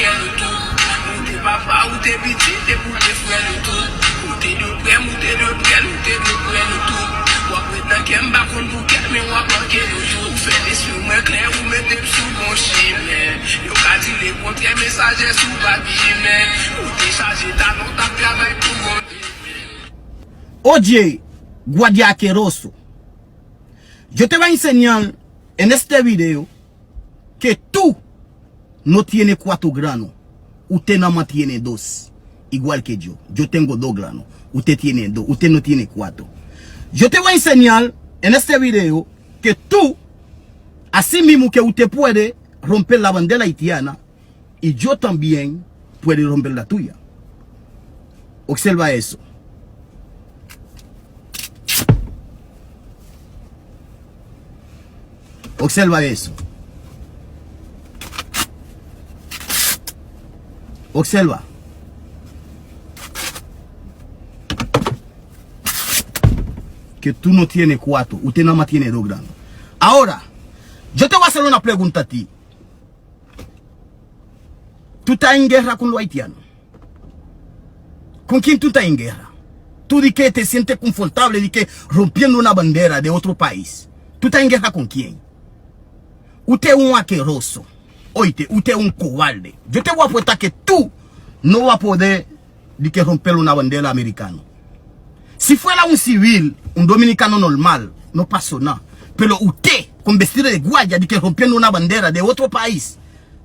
faire le tour. Ou t'es papa, ou t'es petit, t'es pour te faire le tour. Ou t'es de près, ou t'es de près, ou t'es de près le tour. Ou après dans qu'elle m'a contre pour qu'elle, mais on va manquer le tour. Ou fait des sous moins clairs, ou mettez sous mon chimé. Yo qu'a dit les contre messagers sous papier, mais ou t'es chargé ta note, ta travail pour mon. Oye, guardia asqueroso. Yo te voy a enseñar en este video que tú no tienes 4 granos. Usted nada más tiene 2. Igual que yo. Yo tengo 2 granos. Usted tiene 2. Usted no tiene 4. Yo te voy a enseñar en este video que tú, así mismo que usted puede romper la bandera haitiana, y yo también puedo romper la tuya. Observa eso. Observa eso. Observa. Que tú no tienes 4. Usted nada más tiene 2 granos. Ahora, yo te voy a hacer una pregunta a ti. ¿Tú estás en guerra con los haitianos? ¿Con quién tú estás en guerra? Tú di que te sientes confortable de que rompiendo una bandera de otro país. ¿Tú estás en guerra con quién? Usted es un asqueroso. Oíste, usted es un cobarde. Yo te voy a apuestar que tú no vas a poder de que romper una bandera americana. Si fuera un civil, un dominicano normal, no pasó nada. Pero usted, con vestido de guardia, de que rompiendo una bandera de otro país,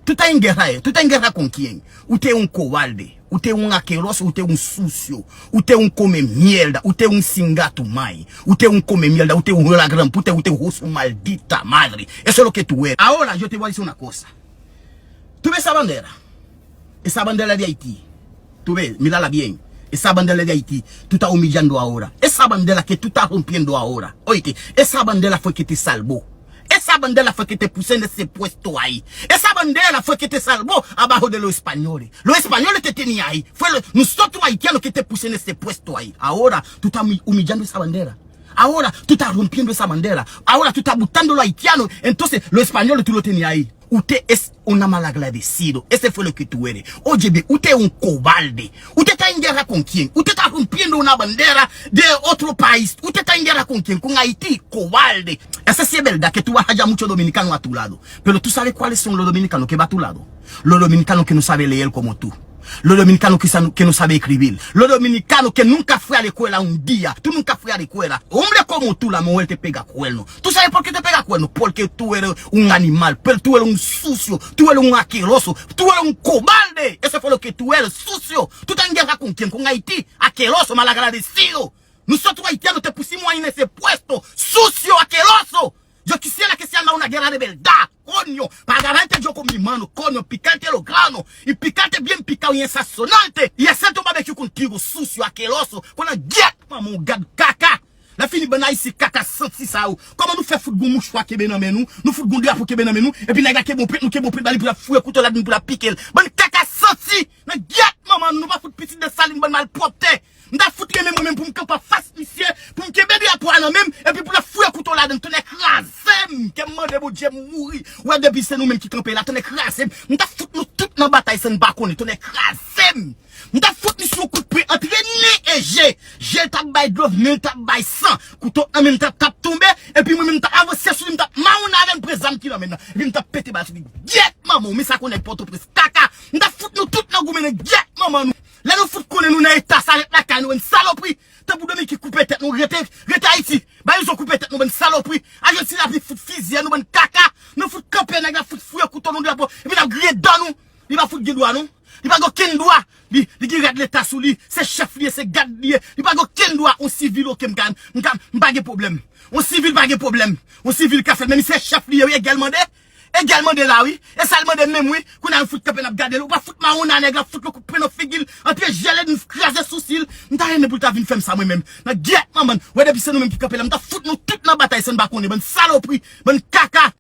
tú estás en guerra. ¿Tú estás en guerra con quién? Usted es un cobarde. Usted es un asqueroso, usted es un sucio, usted es un come mierda, usted es un singatumay, usted es un come mierda, usted es un la gran puta, usted es un maldita madre. Eso es lo que tú eres. Ahora yo te voy a decir una cosa. ¿Tú ves esa bandera? Esa bandera de Haití. Tú ves, mírala bien. Esa bandera de Haití, tú estás humillando ahora. Esa bandera que tú estás rompiendo ahora. Oye, esa bandera fue que te salvó. Esa bandera fue que te puse en ese puesto ahí. Esa bandera fue que te salvó abajo de los españoles. Los españoles te tenían ahí. Fue nosotros haitianos que te puse en ese puesto ahí. Ahora tú estás humillando esa bandera. Ahora tú estás rompiendo esa bandera. Ahora tú estás botando a los haitianos. Entonces los españoles tú lo tenías ahí. Usted es una malagradecido. Ese fue lo que tú eres. Oye, usted es un cobarde. ¿Usted está en guerra con quién? Usted está rompiendo una bandera de otro país. ¿Usted está en guerra con quién? Con Haití. Cobarde. Esa sí es verdad que tú vas a hallar muchos dominicanos a tu lado. Pero tú sabes cuáles son los dominicanos que van a tu lado. Los dominicanos que no saben leer como tú. Los dominicanos que no saben escribir. Los dominicanos que nunca fue a la escuela un día. Tú nunca fue a la escuela. Hombre como tú, la mujer te pega cuernos. ¿Tú sabes por qué te pega cuernos? Porque tú eres un animal. Pero tú eres un sucio. Tú eres un asqueroso. Tú eres un cobarde. Eso fue lo que tú eres, sucio. ¿Tú estás en guerra con quién? Con Haití. Asqueroso, malagradecido. Nosotros haitianos te pusimos ahí en ese puesto. Sucio, asqueroso. Yo quisiera que se arma una guerra de verdad, coño, para agarrarte yo con mi mano, coño, picarte los granos, y picarte bien picado y ensazonarte, y hacerte un barbecue contigo, sucio, asqueroso, con la jet, maman, gade, caca. La fini ben ici caca senti ça ou. Comment nous faire football mouchoir qui ben dans nous, nous football drapeau qui ben dans nous, et puis n'a qui bon prête, nous qui bon prête pour la fouer couteau là pour la piquer. Ben caca senti, na jet, maman, nous pas foot petit de saline ben mal propre. M'da foutre même pour me camper face monsieur, pour me bébé à poil même et puis pour la fouer couteau là dans ton écrasé, que mande bon Dieu mourir. Ouais depuis c'est nous même qui camper là ton écrasé. M'da foutre nous toute dans bataille sans pas connait ton écrasé. M'da foutre nous sur coup de pied entre ni et j'ai t'a bail drove mais t'a bail sang couteau en même t'a tombé et puis moi même t'a avancé sur t'a mauna avec présent qui là maintenant et puis t'a pété balle jet maman mais ça connaît porte prince caca m'da foutre nous toute dans goumene jet maman nous là nous foutre connaît nous dans état ça la canne une saloperie t'as pour demi qui couper tête nous rete Haïti bah ils ont coupé tête nous une saloperie Argentine a pris foutre fusil nous ben caca nous foutre camper nèg foutre fouiller couteau nous drapeau et puis la gré dans nous il va foutre doigt nous il va aucun droit il garde l'état sous lui c'est chef lié c'est garde lié il va aucun droit on civil aucun pas de problème on civil pas de problème on civil qu'a fait même c'est chef lié également de là oui et ça demande même oui qu'on a un foot capé n'a garder ou pas foot marron na nèg foot le couper nos figil en pied gelé nous craser sourcil m'ta rien pour ta vinn faire ça moi même na get maman ouais depuis c'est nous même qui capé là m'ta foot nous toute dans bataille sans pas connait bonne saloperie bonne caca